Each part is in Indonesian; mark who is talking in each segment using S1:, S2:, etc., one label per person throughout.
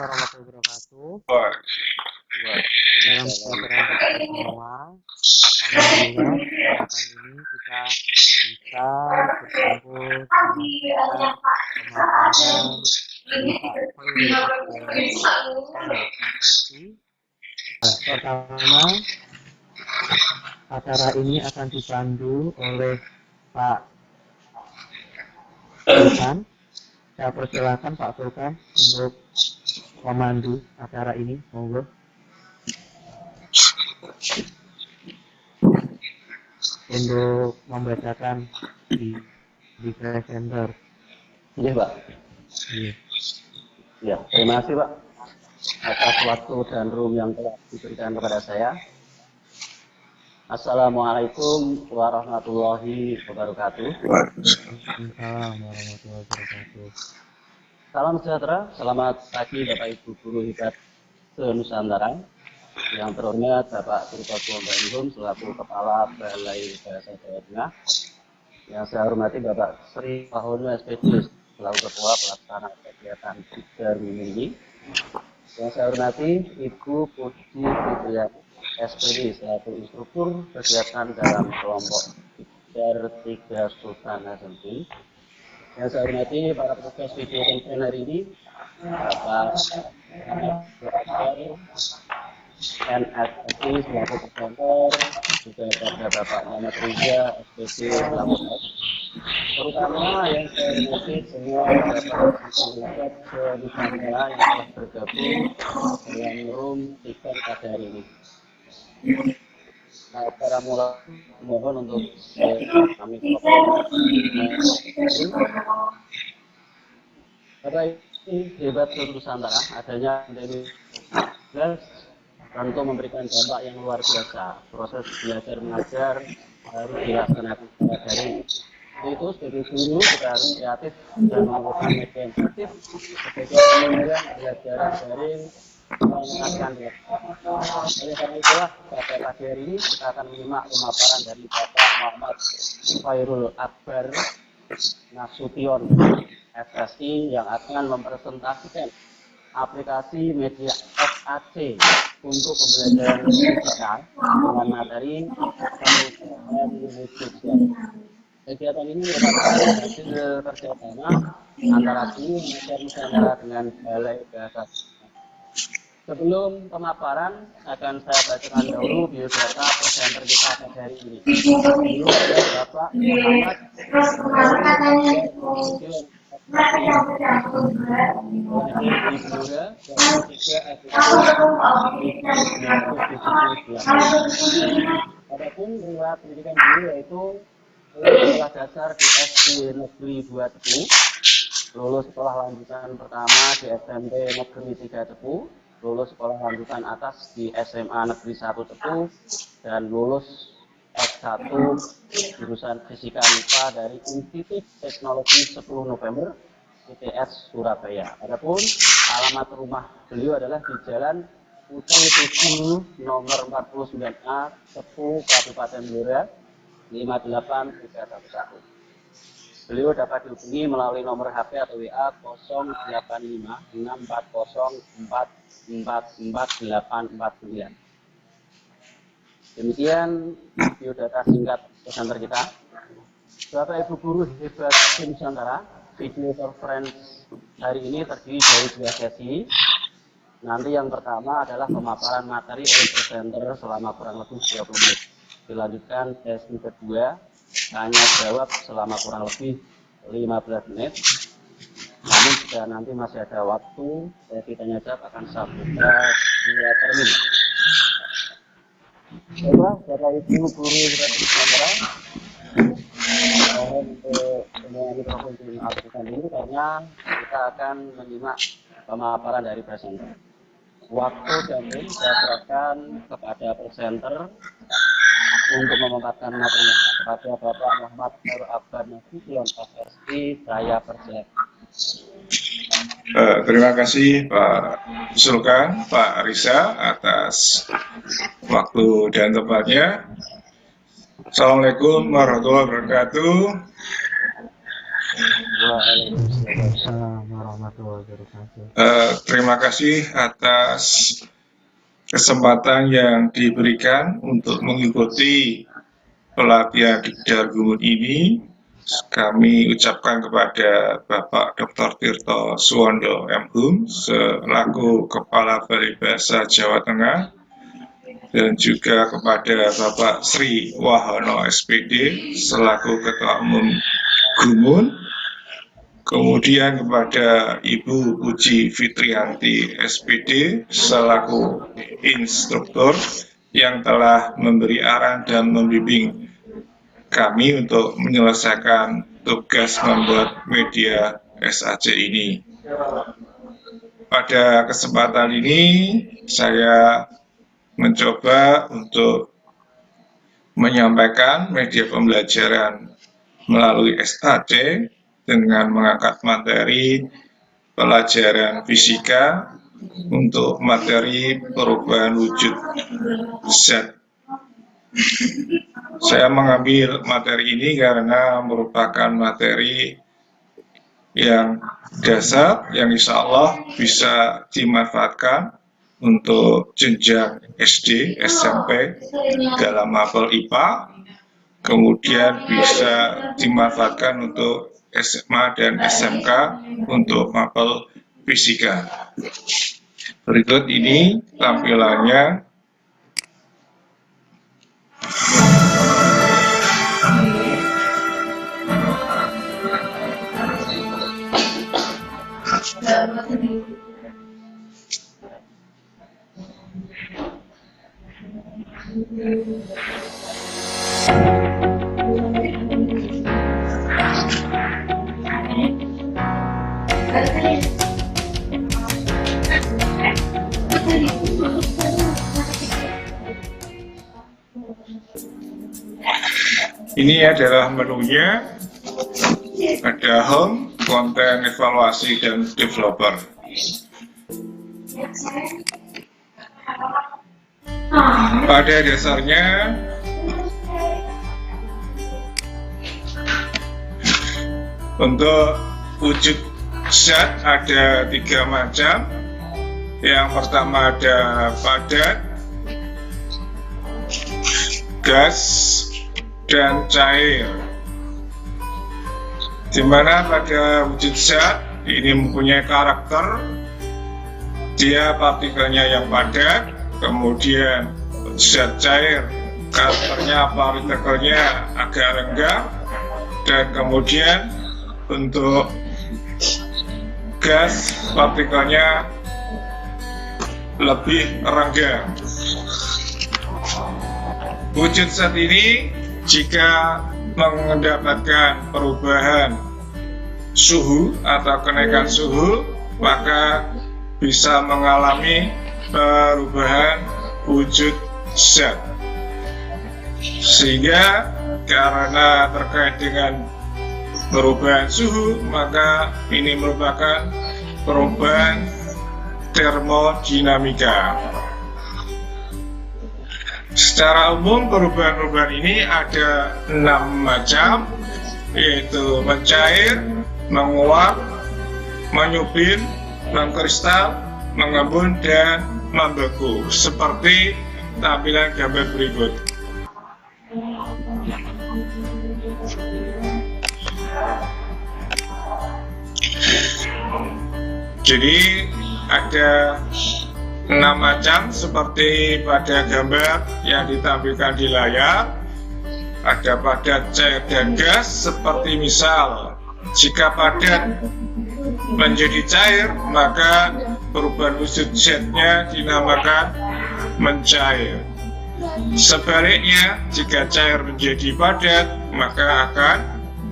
S1: warahmatullahi wabarakatuh.
S2: Wah,
S1: Dalam pelajaran kita semua, alhamdulillah kesempatan ini kita bisa berkumpul dan menyaksikan pemaparan dari Pak Khairul Akbar MSI. Pertama, acara ini akan dipandu oleh Pak Sultan. Saya persilakan Pak Sultan untuk memandu acara ini, monggo. Untuk membacakan di presenter.
S3: Iya, Pak.
S1: Iya.
S3: Ya, terima kasih, Pak, atas waktu dan room yang telah diberikan kepada saya. Assalamualaikum warahmatullahi wabarakatuh.
S1: Waalaikumsalam warahmatullahi wabarakatuh.
S3: Salam sejahtera, selamat pagi Bapak Ibu guru hebat se-Nusantara. Yang terhormat Bapak Purwokerto Bandung selaku Kepala Balai Bahasa Jawa Tengah. Yang saya hormati Bapak Sri Pahono SPD selaku Ketua Pelaksana Kegiatan Bidar ini. Yang saya hormati Ibu Puji Fitriani SPD selaku instruktur kegiatan dalam kelompok Bidar 3 Sultan Hasanuddin. Yang saya hormati para petugas video conference hari ini, Bapak NSSI selaku presenter, juga pada Bapak Muhammad Riza SPD selaku host. Terutama yang saya hormati semua Bapak masyarakat se-Nusantara yang telah bergabung dalam room event pada hari ini. Nah, para mulai mohon untuk kami karena ini hebat Nusantara, adanya pandemi tentu memberikan dampak yang luar biasa. Proses belajar mengajar harus dilaksanakan secara daring. Itu sebagai guru kita harus kreatif dan melakukan media yang aktif sebagai penunjang pelajaran daring meningkatkan dia. Oleh karena itulah pada pagi hari ini kita akan menyimak pemaparan dari Bapak Muhammad Khairul Akbar Nasution SSI yang akan mempresentasikan aplikasi media SAC untuk pembelajaran digital dengan materi pengusahaan digital. Kegiatan ini merupakan hasil kerjasama antara tim Nusantara dengan Balai Bahasa. Sebelum pemaparan, akan saya bacakan dahulu biodata presenter kita pada hari ini. Ini adalah Bapak Muhammad Adapun riwayat pendidikan beliau yaitu sekolah dasar di SD Negeri 2 Tepu, lulus sekolah lanjutan pertama di SMP Negeri 3 Tepu, lulus sekolah lanjutan atas di SMA Negeri 1 Tepu, dan lulus S1 jurusan Fisika MIPA dari Institut Teknologi 10 November ITS Surabaya. Adapun alamat rumah beliau adalah di Jalan Utang 7 nomor 49A Tepu Kabupaten Blora 58311. Beliau dapat dihubungi melalui nomor HP atau WA 085640444849. Demikian biodata singkat presenter kita. Bapak Ibu guru hebat Nusantara, video conference hari ini terdiri dari 2 sesi. Nanti yang pertama adalah pemaparan materi oleh presenter selama kurang lebih 20 menit. Dilanjutkan sesi kedua, tanya jawab selama kurang lebih 15 menit. Namun jika nanti masih ada waktu, sesi tanya jawab akan saya buka 2 termin. Bapak Ibu guru hebat Nusantara, mohon untuk semua mikrofon diaktifkan dulu karena kita akan menyimak pemaparan dari presenter. Waktu dan room saya serahkan kepada presenter untuk memaparkan materinya. Kepada Bapak Muhammad Khairul Akbar Nasution SSI, saya persilakan.
S2: Terima kasih Pak Sulkan, Pak Riza atas waktu dan tempatnya. Assalamualaikum warahmatullahi wabarakatuh.
S3: Waalaikumsalam.
S1: Assalamualaikum warahmatullahi wabarakatuh.
S2: Terima kasih atas kesempatan yang diberikan untuk mengikuti pelatihan Dikdar Gumul ini. Kami ucapkan kepada Bapak Dr. Tirto Suwondo MHum selaku Kepala Balai Bahasa Jawa Tengah, dan juga kepada Bapak Sri Wahono SPD selaku Ketua Umum Gumul, kemudian kepada Ibu Puji Fitrianti SPD selaku instruktur yang telah memberi arahan dan membimbing kami untuk menyelesaikan tugas membuat media SAC ini. Pada kesempatan ini saya mencoba untuk menyampaikan media pembelajaran melalui SAC dengan mengangkat materi pelajaran fisika untuk materi perubahan wujud zat. Saya mengambil materi ini karena merupakan materi yang dasar yang insya Allah bisa dimanfaatkan untuk jenjang SD, SMP dalam mapel IPA, kemudian bisa dimanfaatkan untuk SMA dan SMK untuk mapel fisika. Berikut ini tampilannya. Ini adalah menunya, ada home, konten, evaluasi, dan developer. Pada dasarnya, untuk wujud zat ada 3 macam. Yang pertama ada padat, gas, dan cair. Di mana pada wujud zat ini mempunyai karakter, dia partikelnya yang padat, kemudian zat cair karakternya partikelnya agak renggang, dan kemudian untuk gas partikelnya lebih renggang. Wujud zat ini jika mendapatkan perubahan suhu atau kenaikan suhu, maka bisa mengalami perubahan wujud zat. Sehingga karena terkait dengan perubahan suhu, maka ini merupakan perubahan termodinamika. Secara umum perubahan-perubahan ini ada 6 macam, yaitu mencair, menguap, menyubin, mengkristal, mengembun, dan membeku, seperti tampilan gambar berikut. Jadi ada 6 macam seperti pada gambar yang ditampilkan di layar. Ada padat, cair, dan gas. Seperti misal, jika padat menjadi cair, maka perubahan wujud zatnya dinamakan mencair. Sebaliknya, jika cair menjadi padat, maka akan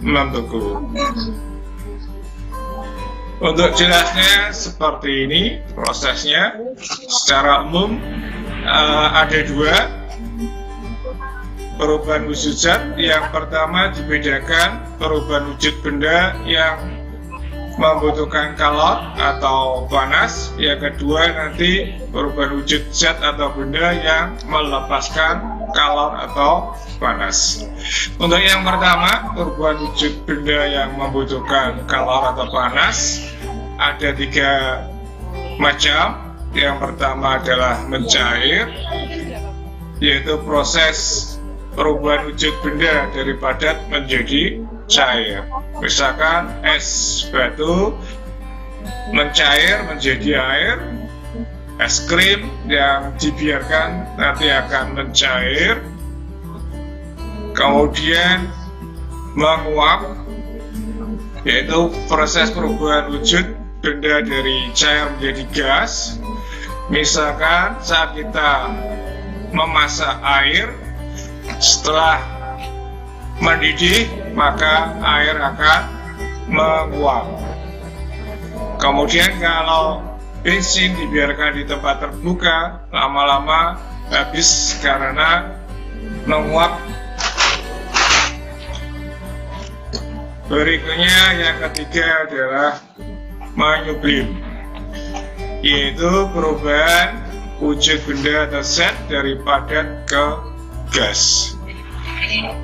S2: membeku. Untuk jelasnya seperti ini prosesnya. Secara umum ada 2 perubahan wujud zat. Yang pertama dibedakan perubahan wujud benda yang membutuhkan kalor atau panas. Yang kedua nanti perubahan wujud zat atau benda yang melepaskan kalor atau panas. Untuk yang pertama, perubahan wujud benda yang membutuhkan kalor atau panas ada 3 macam. Yang pertama adalah mencair, yaitu proses perubahan wujud benda dari padat menjadi cair. Misalkan es batu mencair menjadi air, es krim yang dibiarkan nanti akan mencair, kemudian menguap, yaitu proses perubahan wujud benda dari cair menjadi gas. Misalkan saat kita memasak air, setelah mendidih maka air akan menguap. Kemudian kalau bensin dibiarkan di tempat terbuka, lama-lama habis karena menguap. Berikutnya yang ketiga adalah menyublim, yaitu perubahan wujud benda atau zat dari padat ke gas.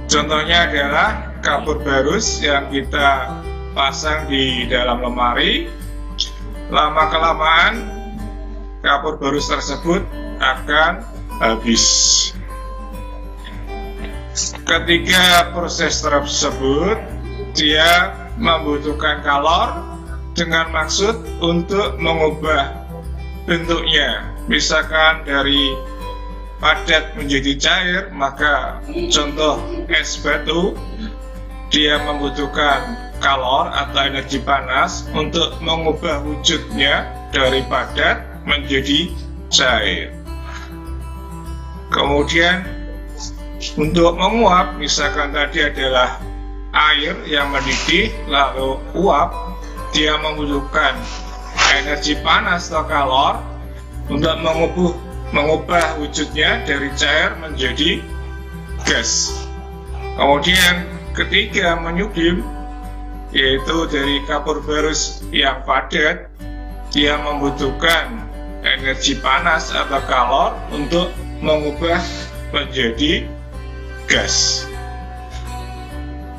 S2: Contohnya adalah kapur barus yang kita pasang di dalam lemari. Lama-kelamaan kapur barus tersebut akan habis. Ketiga proses tersebut dia membutuhkan kalor dengan maksud untuk mengubah bentuknya. Misalkan dari padat menjadi cair, maka contoh es batu dia membutuhkan kalor atau energi panas untuk mengubah wujudnya dari padat menjadi cair. Kemudian untuk menguap, misalkan tadi adalah air yang mendidih lalu uap, dia membutuhkan energi panas atau kalor untuk mengubah wujudnya dari cair menjadi gas. Kemudian ketiga, menyublim, yaitu dari kapur barus yang padat, dia membutuhkan energi panas atau kalor untuk mengubah menjadi gas.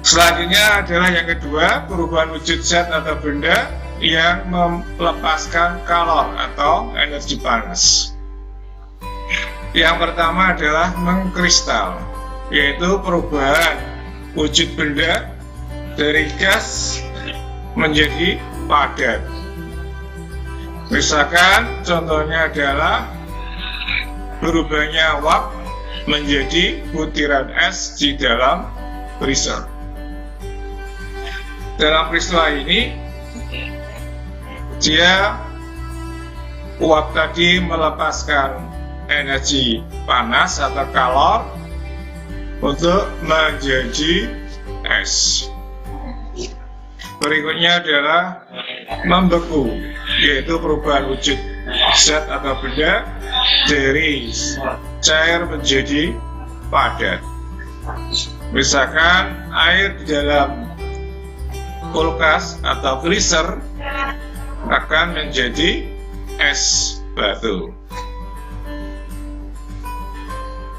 S2: Selanjutnya adalah yang kedua, perubahan wujud zat atau benda yang melepaskan kalor atau energi panas. Yang pertama adalah mengkristal, yaitu perubahan wujud benda dari gas menjadi padat. Misalkan contohnya adalah berubahnya uap menjadi butiran es di dalam freezer. Dalam peristiwa ini, dia uap tadi melepaskan energi panas atau kalor untuk menjadi es. Berikutnya adalah membeku, yaitu perubahan wujud zat atau benda dari cair menjadi padat. Misalkan air di dalam kulkas atau freezer akan menjadi es batu.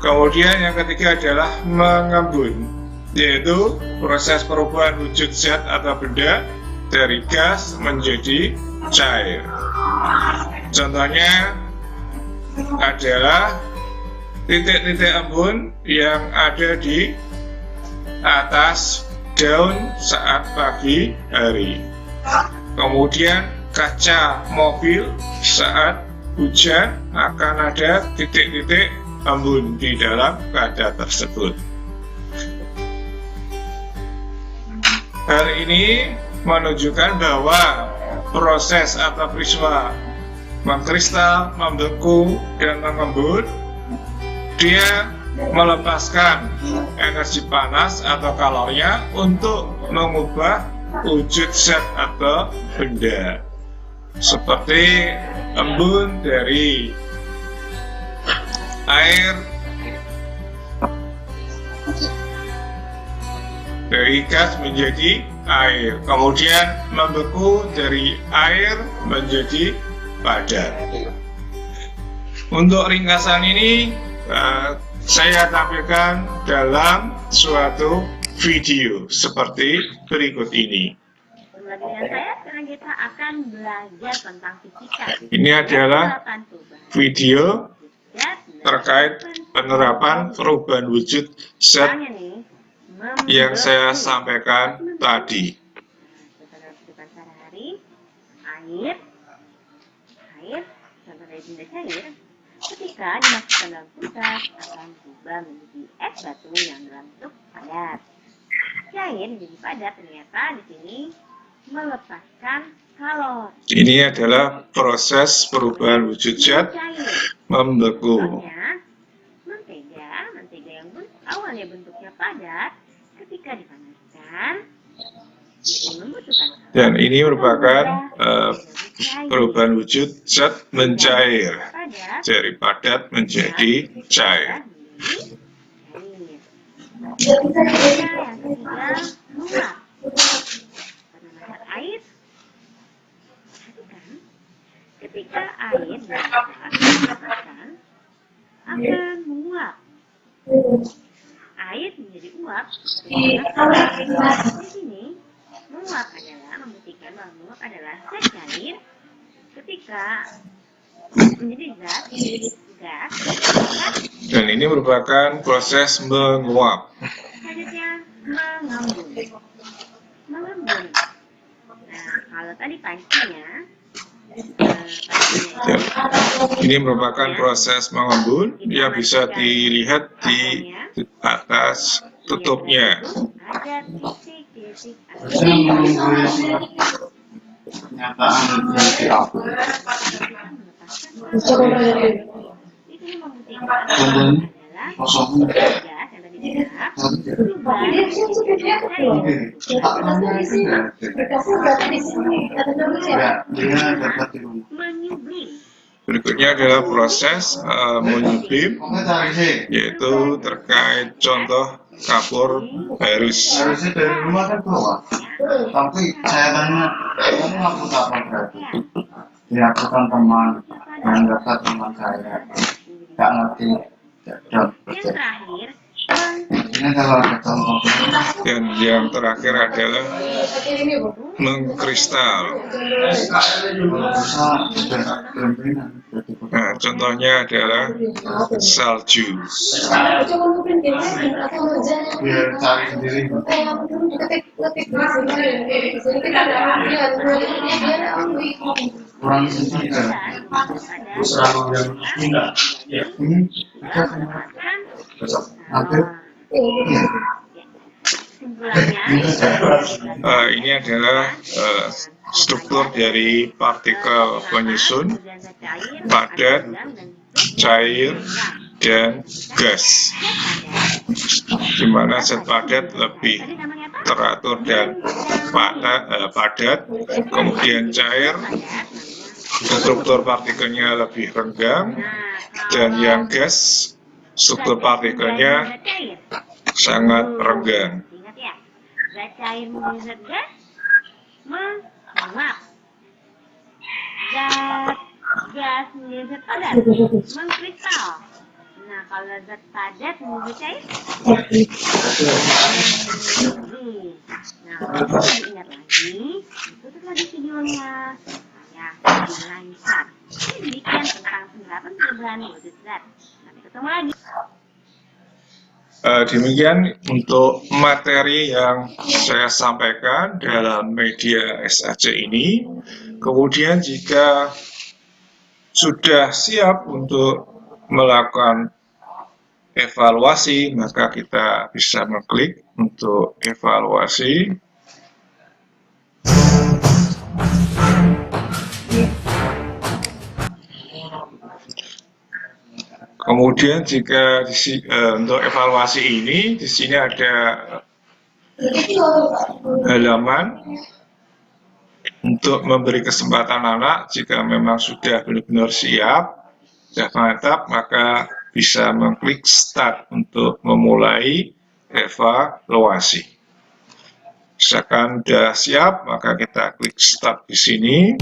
S2: Kemudian yang ketiga adalah mengembun, yaitu proses perubahan wujud zat atau benda dari gas menjadi cair. Contohnya adalah titik-titik embun yang ada di atas daun saat pagi hari. Kemudian kaca mobil saat hujan akan ada titik-titik embun di dalam kaca tersebut. Hal ini menunjukkan bahwa proses atau peristiwa mengkristal, membeku, dan mengembun, dia melepaskan energi panas atau kalornya untuk mengubah wujud zat atau benda, seperti embun dari air, dari gas menjadi air, kemudian membeku dari air menjadi padat. Untuk ringkasan ini saya tampilkan dalam suatu video seperti berikut ini.
S4: Kembali dengan saya, sekarang kita akan belajar tentang fisika.
S2: Ini adalah video terkait penerapan perubahan wujud zat yang saya sampaikan tadi.
S4: Kehidupan sehari-hari, air, contoh dari benda cair, ketika dimasukkan dalam kulkas akan berubah menjadi es batu yang dalam bentuk padat. Cair menjadi padat ternyata di sini melepaskan kalori.
S2: Ini adalah proses perubahan wujud zat membeku.
S4: Contohnya, mentega yang awalnya bentuknya padat, ketika dipanaskan membutuhkan kalori.
S2: Dan ini merupakan perubahan wujud zat mencair dari padat menjadi cair.
S4: Yang ketiga, menguap. Penambahan air. Perhatikan, ketika air dilepaskan akan menguap. Air menjadi uap. Di sini menguap adalah membuktikan bahwa menguap adalah zat cair ketika menjadi gas.
S2: Dan ini merupakan proses menguap.
S4: Selanjutnya mengembun. Nah, kalau tadi pancinya,
S2: Ini merupakan proses mengembun yang bisa dilihat di atas tutupnya.
S4: ada titik-titik ini membuktikan adalah gas yang tadi menyublim.
S2: Berikutnya adalah proses menyublim, yaitu terkait contoh kapur barus.
S5: Harusnya dari rumah kan keluar, tapi saya tanya, kamu ngapus apa berarti? Ya aku kan teman yang dekat teman saya, nggak ngerti.
S4: Yang terakhir,
S5: Ini kalau ada contoh,
S2: Dan yang terakhir adalah mengkristal.
S5: kalau bisa sudah berhentian.
S2: Nah, contohnya adalah salju.
S5: Biar cari sendiri. Kurang sedikit. Ini kita hampir.
S2: Ini adalah struktur dari partikel penyusun, padat, cair, dan gas. Di mana zat padat lebih teratur dan padat, kemudian cair, struktur partikelnya lebih renggang, dan yang gas, struktur partikelnya sangat renggang.
S4: ingat ya, zat cair menjadi zat gas menguap. Zat gas menjadi zat padat mengkristal. Nah, kalau zat padat menjadi cair nah, kalau ingat lagi, tutup lagi videonya ya, lebih lancar. Ini demikian tentang penerapan perubahan wujud zat. Sampai ketemu lagi.
S2: Demikian untuk materi yang saya sampaikan dalam media SAC ini. Kemudian jika sudah siap untuk melakukan evaluasi, maka kita bisa mengklik untuk evaluasi. Kemudian jika untuk evaluasi ini, di sini ada halaman untuk memberi kesempatan anak jika memang sudah benar-benar siap, sudah mantap, maka bisa mengklik start untuk memulai evaluasi. Misalkan sudah siap, maka kita klik start di sini.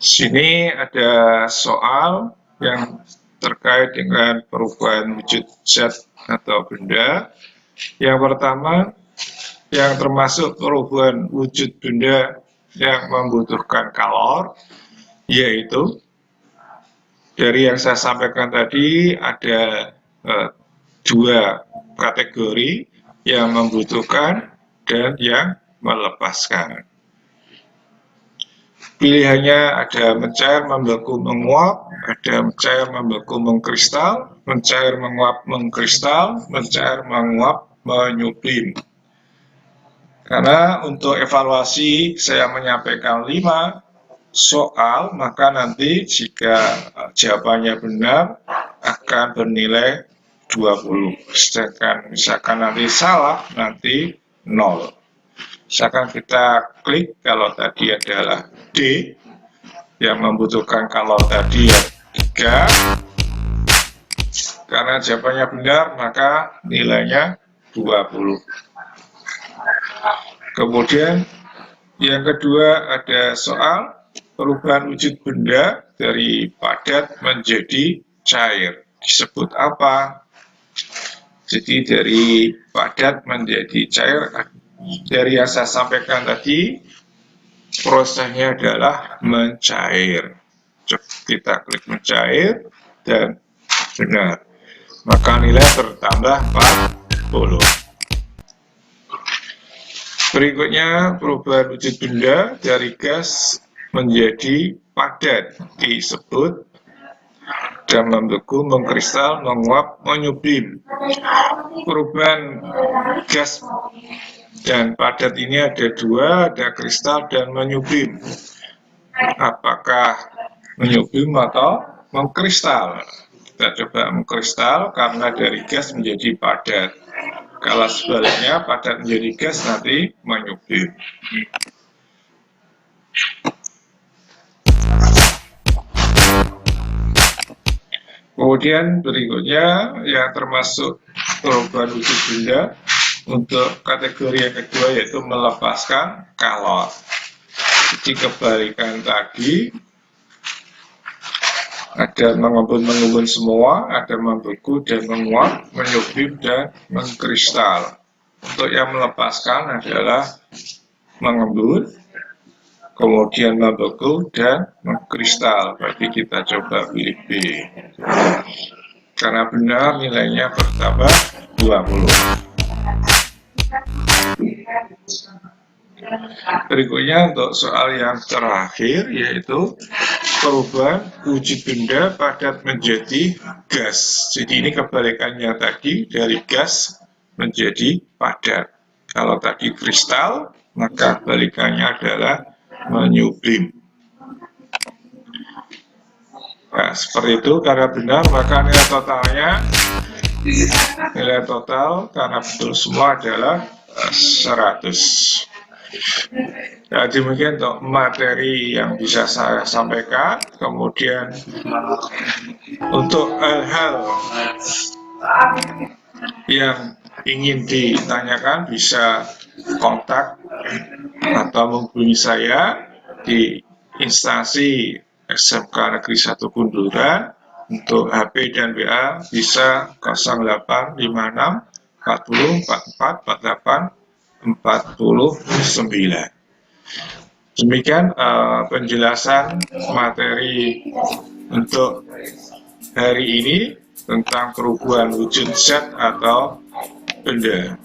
S2: Sini ada soal yang terkait dengan perubahan wujud zat atau benda. Yang pertama, yang termasuk perubahan wujud benda yang membutuhkan kalor, yaitu dari yang saya sampaikan tadi ada dua kategori, yang membutuhkan dan yang melepaskan. Pilihannya ada mencair, membeku, menguap, ada mencair, membeku, mengkristal, mencair, menguap, mengkristal, mencair, menguap, menyublim. Karena untuk evaluasi saya menyampaikan 5 soal, maka nanti jika jawabannya benar akan bernilai 20. Sedangkan misalkan nanti salah, nanti 0. Misalkan kita klik kalau tadi adalah D, yang membutuhkan kalor tadi ya 3. Karena jawabannya benar, maka nilainya 20. Kemudian yang kedua ada soal perubahan wujud benda dari padat menjadi cair. Disebut apa? Jadi dari padat menjadi cair, dari yang saya sampaikan tadi, prosesnya adalah mencair. Coba kita klik mencair dan benar. Maka nilai bertambah 40. Berikutnya, perubahan wujud benda dari gas menjadi padat disebut dan membeku, mengkristal, menguap, menyublim. Perubahan gas dan padat ini ada 2, ada kristal dan menyublim. Apakah menyublim atau mengkristal? Kita coba mengkristal karena dari gas menjadi padat. Kalau sebaliknya padat menjadi gas nanti menyublim. Kemudian berikutnya yang termasuk perubahan wujud benda untuk kategori yang kedua yaitu melepaskan kalor. Jadi kebalikan tadi, ada mengembun semua, ada membeku dan menguap, menyublim dan mengkristal. Untuk yang melepaskan adalah mengembun, kemudian membeku dan mengkristal. Berarti kita coba pilih B. Karena benar nilainya bertambah 20. Berikutnya untuk soal yang terakhir yaitu perubahan wujud benda padat menjadi gas. Jadi ini kebalikannya tadi, dari gas menjadi padat. Kalau tadi kristal, maka kebalikannya adalah menyublim. Nah, seperti itu. Karena benar, maka nilai total karena betul semua adalah 100. Ya, demikian untuk materi yang bisa saya sampaikan. Kemudian untuk hal-hal yang ingin ditanyakan bisa kontak atau menghubungi saya di instansi SMK Negeri 1 Kunduran. Untuk HP dan WA bisa 0856 40 44 48 49. Demikian penjelasan materi untuk hari ini tentang perubahan wujud zat atau benda.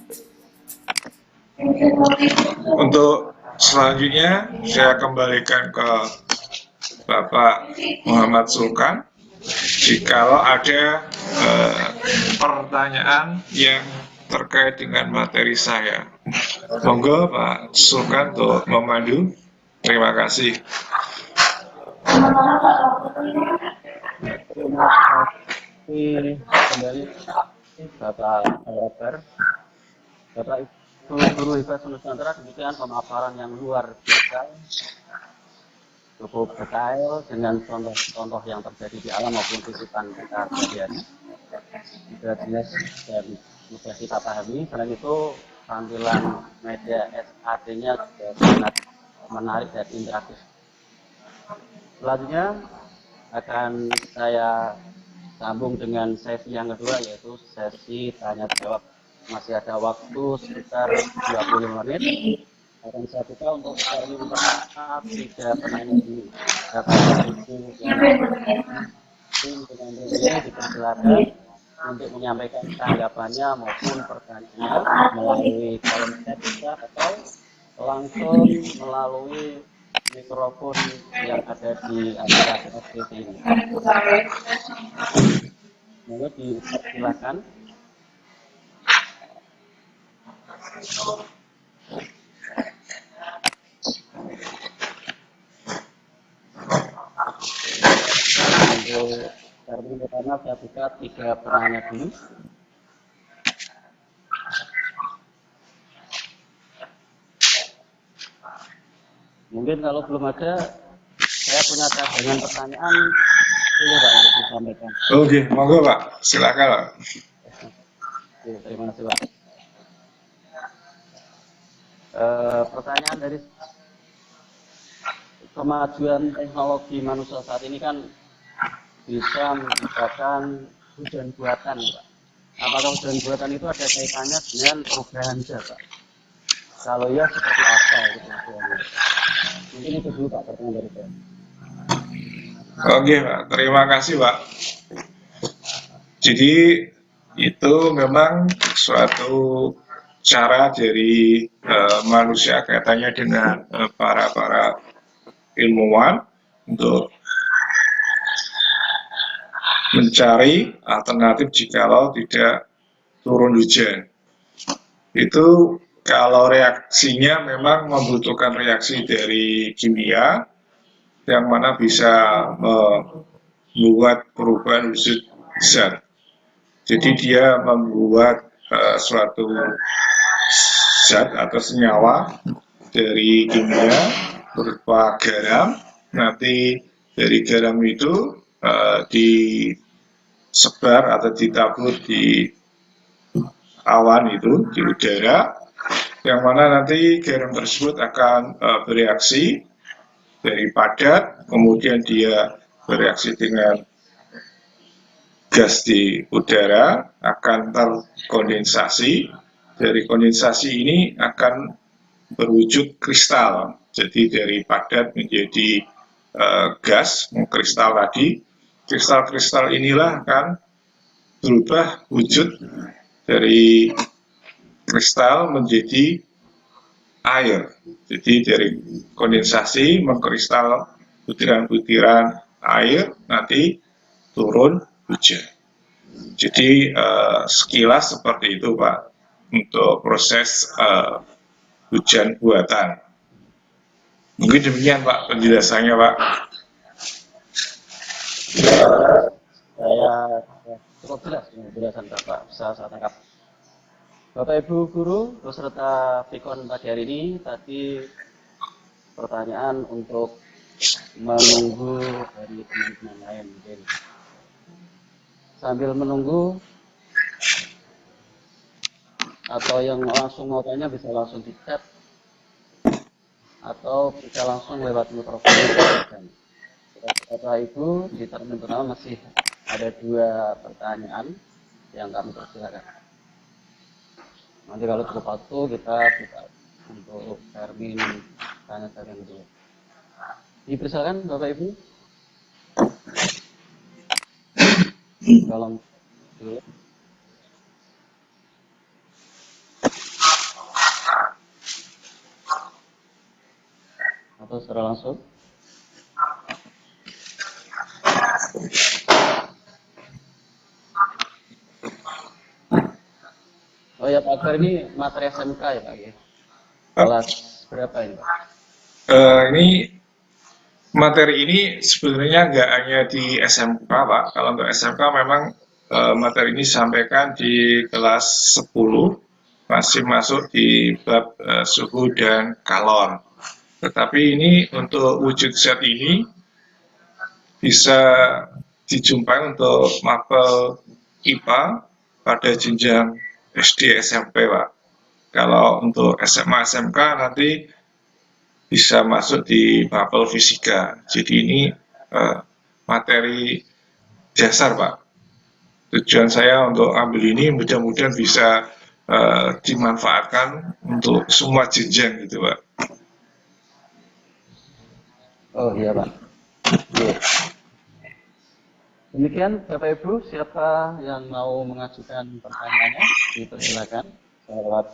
S2: Untuk selanjutnya saya kembalikan ke Bapak Muhammad Sulkan. Jikalau ada pertanyaan yang terkait dengan materi saya, monggo Pak Sulkan untuk memandu. Terima kasih.
S3: Terima kasih kembali Bapak Robert. Bapak Ibu Guru Hibah Nusantara, demikian pemaparan yang luar biasa, cukup detail dengan contoh-contoh yang terjadi di alam maupun kehidupan kita sehari-hari. Sudah jelas dan mudah kita pahami. Selain itu, tampilan media SAD-nya juga sangat menarik dan interaktif. Selanjutnya akan saya sambung dengan sesi yang kedua, yaitu sesi tanya jawab. Masih ada waktu sekitar 25 menit. Akan saya buka untuk sesi pertama 3 penanya dulu. Bapak Ibu yang dengan ini dipersilakan untuk menyampaikan tanggapannya maupun pertanyaannya melalui kolom chat kita atau langsung melalui mikrofon yang ada di aplikasi SPT ini. Mohon dipersilakan. Untuk termin pertama saya buka 3 penanya dulu. Mungkin kalau belum ada, saya punya cadangan pertanyaan, ini Pak untuk disampaikan.
S2: Oke, monggo Pak, silakan Pak.
S3: Oke, terima kasih Pak. Pertanyaan dari kemajuan teknologi manusia saat ini kan bisa menciptakan hujan buatan, Pak. Apakah hujan buatan itu ada kaitannya dengan perubahan zat, Pak? Kalau ya, seperti apa itu tujuannya? Mungkin itu dulu Pak pertanyaan dari saya.
S2: Oke Pak, terima kasih Pak. Jadi itu memang suatu cara dari manusia kaitannya dengan para ilmuwan untuk mencari alternatif jikalau tidak turun hujan. Itu kalau reaksinya memang membutuhkan reaksi dari kimia yang mana bisa membuat perubahan wujud zat. Jadi dia membuat suatu zat atau senyawa dari kimia berupa garam. Nanti dari garam itu disebar atau ditabur di awan itu di udara, yang mana nanti garam tersebut akan bereaksi dari padat, kemudian dia bereaksi dengan gas di udara, akan terkondensasi. Dari kondensasi ini akan berwujud kristal. Jadi dari padat menjadi gas, kristal tadi. Kristal-kristal inilah akan berubah wujud dari kristal menjadi air. Jadi dari kondensasi mengkristal butiran-butiran air, nanti turun hujan. Jadi sekilas seperti itu Pak untuk proses hujan buatan. Mungkin demikian Pak penjelasannya Pak.
S3: Saya cukup jelas penjelasan Bapak, bisa saya tangkap. Bapak Ibu Guru beserta Pikon pagi hari ini, tadi pertanyaan untuk menunggu dari teman-teman lain mungkin. Sambil menunggu atau yang langsung mau tanya bisa langsung di chat atau bisa langsung lewat mikrofon. Bapak Ibu, di termin pertama masih ada 2 pertanyaan yang kami persilakan. Nanti kalau cukup waktu kita buka untuk termin tanya-tanya yang kedua. Dipersilakan Bapak Ibu. Dalam dulu. Atau secara langsung. Oh ya Pak Akbar, ini materi SMK ya Pak ya? Kelas berapa ini Pak?
S2: Ini materi ini sebenarnya nggak hanya di SMK Pak. Kalau untuk SMK memang materi ini disampaikan di kelas 10, masih masuk di bab suhu dan kalor. Tetapi ini untuk wujud zat ini bisa dijumpai untuk mapel IPA pada jenjang SD SMP Pak. Kalau untuk SMA SMK nanti bisa masuk di mapel fisika. Jadi ini materi dasar, Pak. Tujuan saya untuk ambil ini mudah-mudahan bisa dimanfaatkan untuk semua jenjang gitu, Pak.
S3: Oh iya Pak. Oke. Demikian Bapak Ibu, siapa yang mau mengajukan pertanyaannya dipersilakan lewat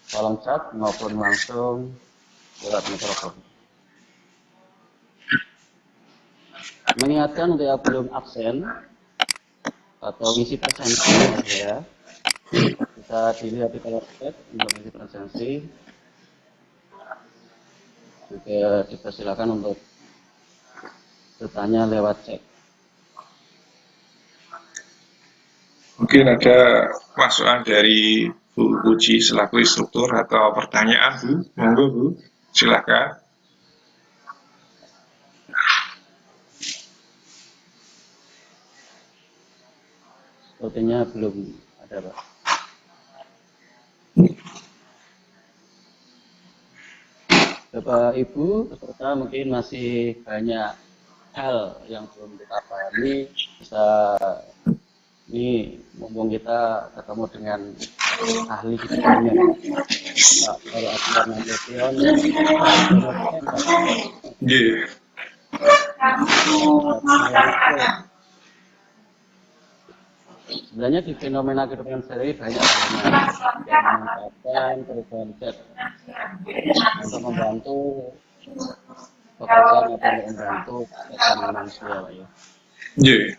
S3: kolom chat maupun langsung lewat mikrofon. Mengingatkan untuk yang belum absen atau isi presensi ya, bisa dilihat di kolom chat untuk isi presensi. Juga dipersilakan untuk bertanya lewat chat.
S2: Mungkin ada masukan dari Bu Puji selaku instruktur atau pertanyaan, Bu? Monggo, Bu. Silakan.
S3: Sepertinya belum ada, Pak. Bapak Ibu, peserta mungkin masih banyak hal yang belum kita pahami. Bisa ini mumpung kita ketemu dengan ahli kitanya, Pak Baru Akbar Nasution.
S2: Yeah.
S3: Sebenarnya di fenomena kehidupan sehari banyak yang memanfaatkan perubahan zat untuk membantu pekerjaan atau membantu kesehatan manusia, Pak ya.
S2: Yeah.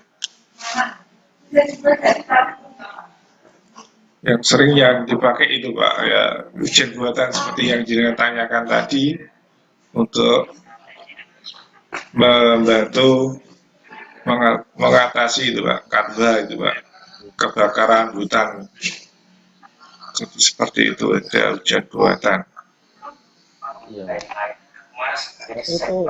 S2: Yang sering yang dipakai itu, Pak, ya ujian buatan seperti yang jenengan tanyakan tadi untuk membantu mengatasi itu, Pak, karba itu, Pak, kebakaran hutan. Seperti itu ada ujian buatan.
S3: Iya. Itu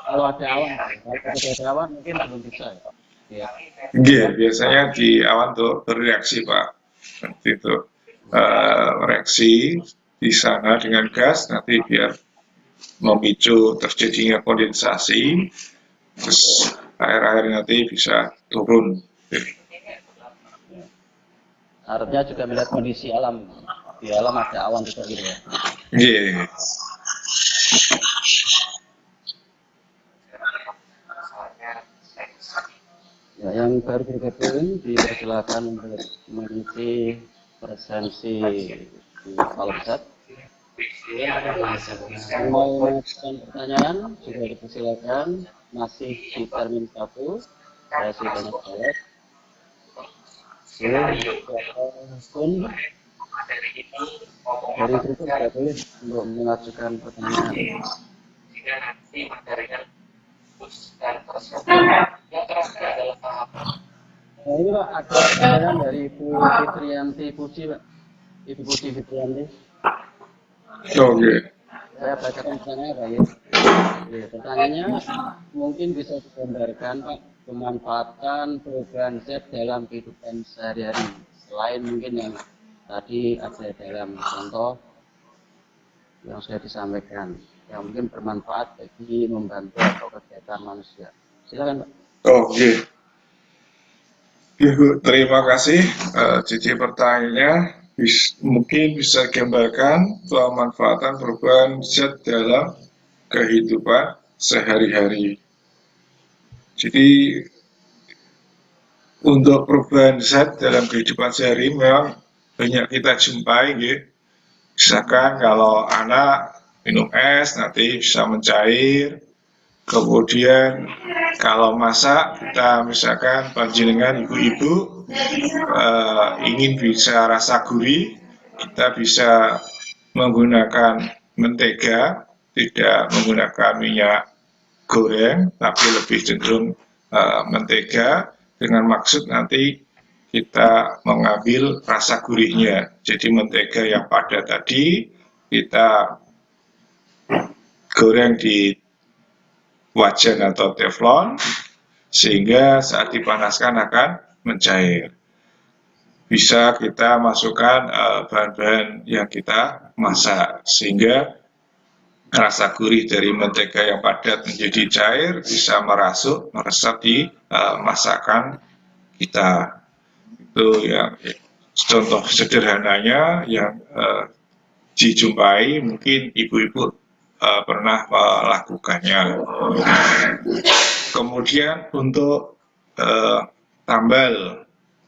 S3: kalau ada awan, kalau ada awan mungkin belum bisa ya. Ya.
S2: Iya, biasanya di awan tuh bereaksi, Pak. Nanti itu reaksi di sana dengan gas, nanti biar memicu terjadinya kondensasi, terus air-air nanti bisa turun.
S3: Harusnya juga melihat kondisi alam. Di alam ada awan juga gitu ya.
S2: Iya.
S3: Ya, yang baru bergabung dipersilakan untuk mengisi presensi di kolom chat. Yang mau mengajukan pertanyaan juga dipersilakan, masih di termin 1. Saya sih banyak banget. Pun dari grup tidak boleh untuk mengajukan pertanyaan. Jika nanti materinya dan tersebut yang terakhir adalah tahapan. Nah, ini Pak, ada pertanyaan dari Ibu Fitrianti Puji, Pak. Ibu Puji Fitrianti.
S2: Oke.
S3: Saya bacakan pertanyaannya, Pak ya. Oke, pertanyaannya mungkin bisa digambarkan, Pak, pemanfaatan perubahan zat dalam kehidupan sehari-hari. Selain mungkin yang tadi ada dalam contoh yang sudah disampaikan, yang mungkin bermanfaat bagi membantu atau kegiatan manusia. Silakan, Pak.
S2: Oke. Ibu, terima kasih. Jadi pertanyaannya mungkin bisa gambarkan pemanfaatan perubahan zat dalam kehidupan sehari-hari. Jadi untuk perubahan zat dalam kehidupan sehari memang banyak kita jumpai, gitu. Misalkan kalau anak minum es nanti bisa mencair. Kemudian kalau masak kita misalkan panjenengan ibu-ibu ingin bisa rasa gurih, kita bisa menggunakan mentega, tidak menggunakan minyak goreng, tapi lebih cenderung mentega dengan maksud nanti kita mengambil rasa gurihnya. Jadi mentega yang padat tadi kita goreng di wajan atau teflon sehingga saat dipanaskan akan mencair. Bisa kita masukkan bahan-bahan yang kita masak sehingga rasa gurih dari mentega yang padat menjadi cair, bisa meresap di masakan kita. Itu yang contoh sederhananya yang dijumpai, mungkin ibu-ibu pernah melakukannya. Kemudian untuk tambal,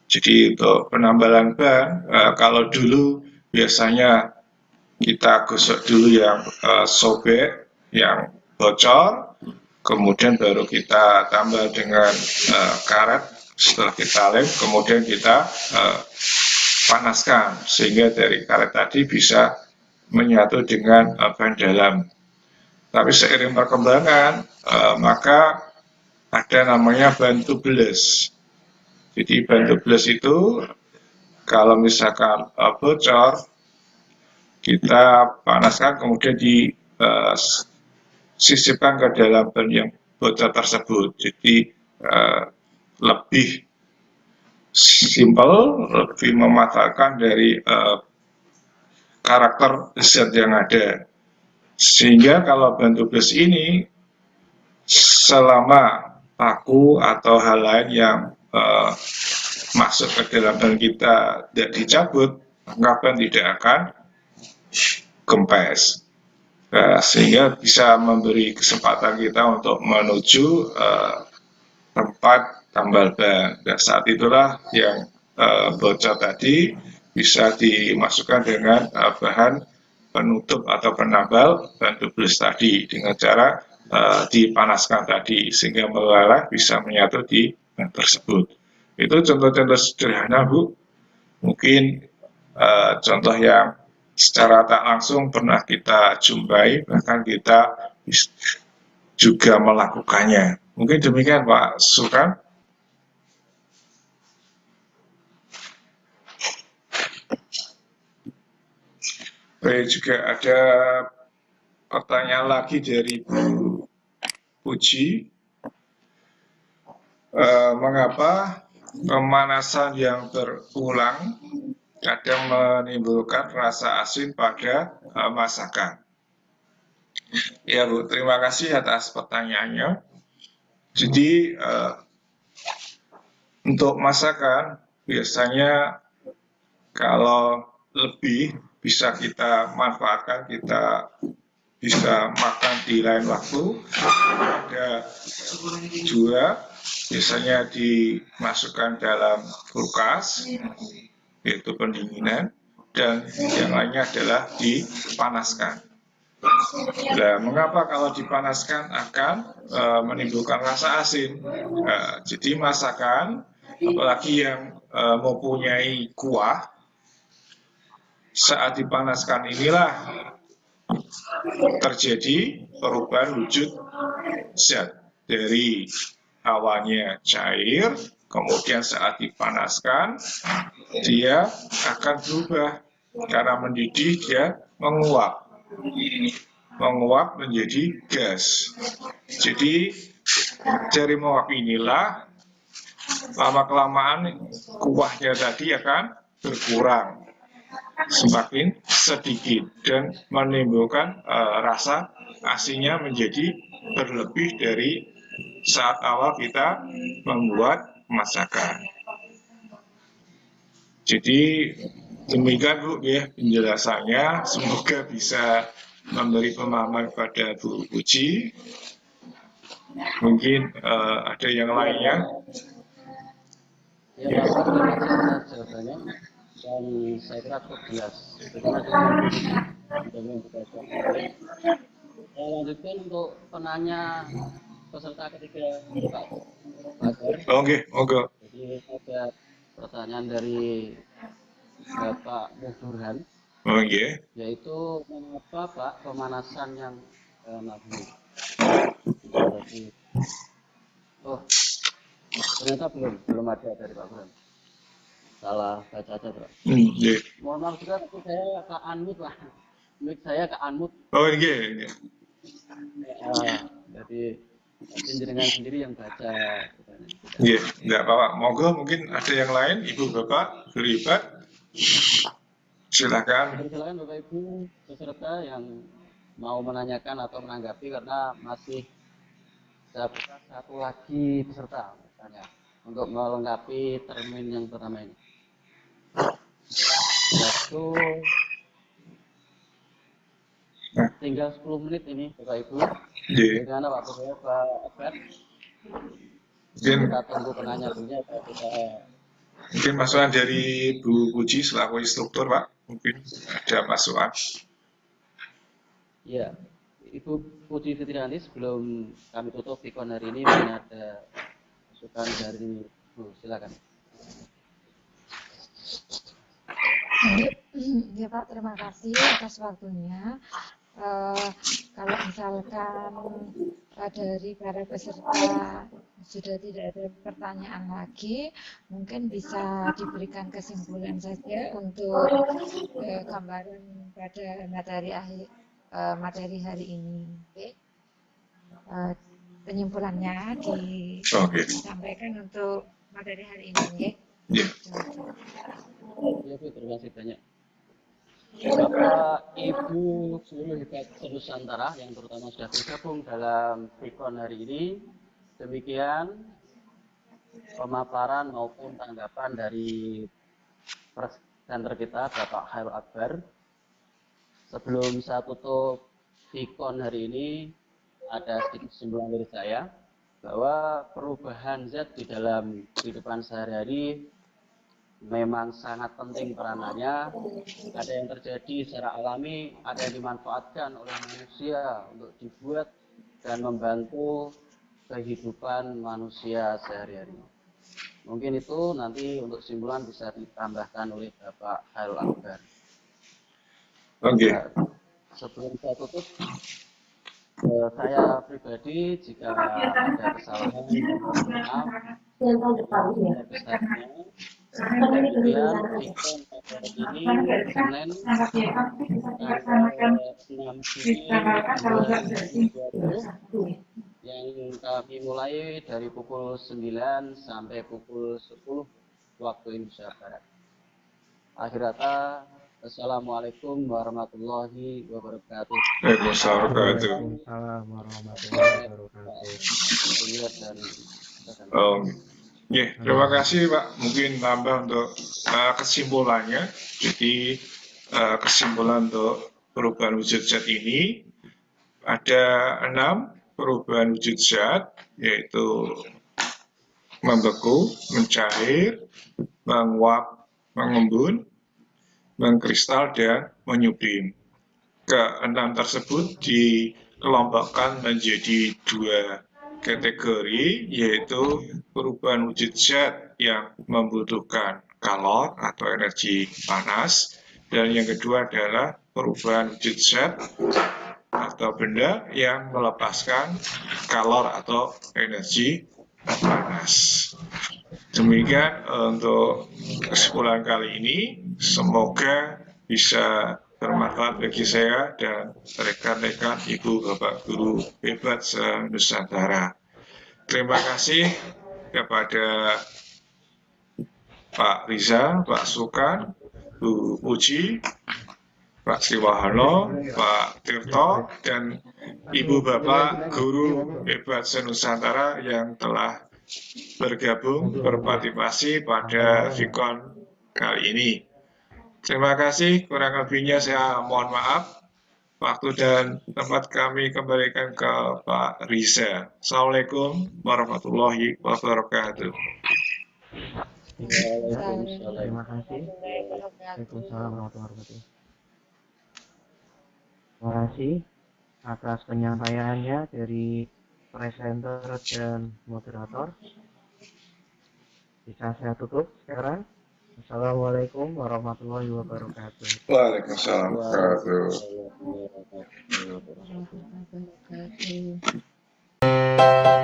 S2: jadi untuk penambalan ban, kalau dulu biasanya kita gosok dulu yang sobek, yang bocor, kemudian baru kita tambal dengan karet. Setelah kita lem, kemudian kita panaskan sehingga dari karet tadi bisa menyatu dengan ban dalam. Tapi seiring perkembangan, maka ada namanya ban tubeless. Jadi ban tubeless itu kalau misalkan bocor, kita panaskan kemudian disisipkan ke dalam ban yang bocor tersebut. Jadi lebih simpel, lebih memanfaatkan dari karakter zat yang ada. Sehingga kalau ban tubeless ini selama paku atau hal lain yang masuk ke dalam ban kita tidak dicabut, maka ban tidak akan kempes. Sehingga bisa memberi kesempatan kita untuk menuju tempat tambal ban. Dan saat itulah yang bocor tadi bisa dimasukkan dengan bahan penutup atau penambal ban tubeless tadi dengan cara dipanaskan tadi sehingga meleleh bisa menyatu di ban tersebut. Itu contoh-contoh sederhana, Bu. Mungkin contoh yang secara tak langsung pernah kita jumpai, bahkan kita juga melakukannya. Mungkin demikian, Pak Sukan. Baik, juga ada pertanyaan lagi dari Bu Puji. Mengapa pemanasan yang berulang kadang menimbulkan rasa asin pada masakan? Ya Bu, terima kasih atas pertanyaannya. Jadi untuk masakan biasanya kalau lebih bisa kita manfaatkan, kita bisa makan di lain waktu. Ada dua, biasanya dimasukkan dalam kulkas, yaitu pendinginan, dan yang lainnya adalah dipanaskan. Nah, mengapa kalau dipanaskan akan menimbulkan rasa asin? Jadi masakan, apalagi yang mempunyai kuah, saat dipanaskan inilah terjadi perubahan wujud zat dari awalnya cair, kemudian saat dipanaskan dia akan berubah karena mendidih, dia menguap menjadi gas. Jadi dari menguap inilah lama kelamaan kuahnya tadi akan berkurang semakin sedikit dan menimbulkan rasa asinnya menjadi berlebih dari saat awal kita membuat masakan. Jadi demikian Bu ya penjelasannya, semoga bisa memberi pemahaman kepada Bu Puji. Mungkin ada yang lainnya.
S3: Ya Pak, terima kasih atas jawabannya dan saya kira cukup jelas. Terima kasih sudah membuka jawaban. Saya lanjutkan untuk penanya peserta ketiga Pak Fajar.
S2: Oke.
S3: Jadi ada pertanyaan dari Bapak Burhan, yaitu mengapa Pak pemanasan yang nabung? Ternyata belum ada dari Pak Burhan. Salah baca aja Pak. Mohon maaf juga, tapi saya ke unmute Pak. Mic saya ke unmute. Jadi jenengan sendiri yang baca.
S2: Tidak apa-apa. Monggo mungkin ada yang lain, Ibu Bapak terlibat. Silakan.
S3: Silakan Bapak Ibu peserta yang mau menanyakan atau menanggapi karena masih saya buka satu lagi peserta misalnya untuk melengkapi termin yang pertama ini. Waktu tinggal 10 menit ini Bapak Ibu.
S2: Iya.
S3: Bagaimana Pak Bro, Pak Abed?
S2: Mungkin
S3: Kita tunggu penanya-penanya kita.
S2: mungkin masukan dari Bu Puji selaku instruktur, Pak. Mungkin ada masukan.
S3: Ya, Ibu Puji Fitriani, sebelum kami tutup Vicon hari ini, mungkin ada masukan dari Bu, silakan.
S6: Ya Pak, terima kasih atas waktunya. Kalau misalkan dari para peserta sudah tidak ada pertanyaan lagi, mungkin bisa diberikan kesimpulan saja untuk gambaran pada materi hari ini. Oke. Penyimpulannya disampaikan untuk materi hari ini. Oke.
S2: Iya.
S3: Ya Bu, terima kasih banyak. Bapak, Ibu, seluruh hebat Nusantara yang terutama sudah bergabung dalam Vicon hari ini. Demikian pemaparan maupun tanggapan dari presenter kita, Bapak Khairul Akbar. Sebelum saya tutup Vicon hari ini, ada sedikit kesimpulan dari saya bahwa perubahan zat di dalam kehidupan sehari-hari memang sangat penting peranannya. Ada yang terjadi secara alami, ada yang dimanfaatkan oleh manusia untuk dibuat dan membantu kehidupan manusia sehari-hari. Mungkin itu nanti untuk kesimpulan bisa ditambahkan oleh Bapak Khairul Akbar.
S2: Oke.
S3: Sebelum saya tutup, saya pribadi jika ada kesalahan, maaf. Besarnya. Kemudian Vicon pada ini Senin tanggal 6 Juni 2020 yang kami mulai dari pukul 9 sampai pukul 10 waktu Indonesia Barat. Akhir kata, Assalamualaikum warahmatullahi wabarakatuh.
S2: Waalaikumsalam warahmatullahi wabarakatuh. Ya, terima kasih Pak. Mungkin tambah untuk kesimpulannya. Jadi kesimpulan untuk perubahan wujud zat ini ada 6 perubahan wujud zat, yaitu membeku, mencair, menguap, mengembun, mengkristal, dan menyublim. Ke-6 tersebut dikelompokkan menjadi 2 kategori, yaitu perubahan wujud zat yang membutuhkan kalor atau energi panas, dan yang kedua adalah perubahan wujud zat atau benda yang melepaskan kalor atau energi panas. Demikian untuk kesimpulan kali ini, semoga bisa bermanfaat bagi saya dan rekan-rekan Ibu Bapak Guru hebat se-Nusantara. Terima kasih kepada Pak Riza, Pak Sukan, Bu Puji, Pak Siwahono, Pak Tirto, dan Ibu Bapak Guru hebat se-Nusantara yang telah bergabung berpartisipasi pada Vicon kali ini. Terima kasih, kurang lebihnya saya mohon maaf. Waktu dan tempat kami kembalikan ke Pak Riza. Assalamualaikum warahmatullahi wabarakatuh.
S1: Terima kasih. Waalaikumsalam warahmatullahi wabarakatuh. Terima kasih atas penyampaiannya dari presenter dan moderator. Bisa saya tutup sekarang. Assalamualaikum warahmatullahi wabarakatuh.
S2: Waalaikumsalam warahmatullahi wabarakatuh.
S6: Warahmatullahi wabarakatuh.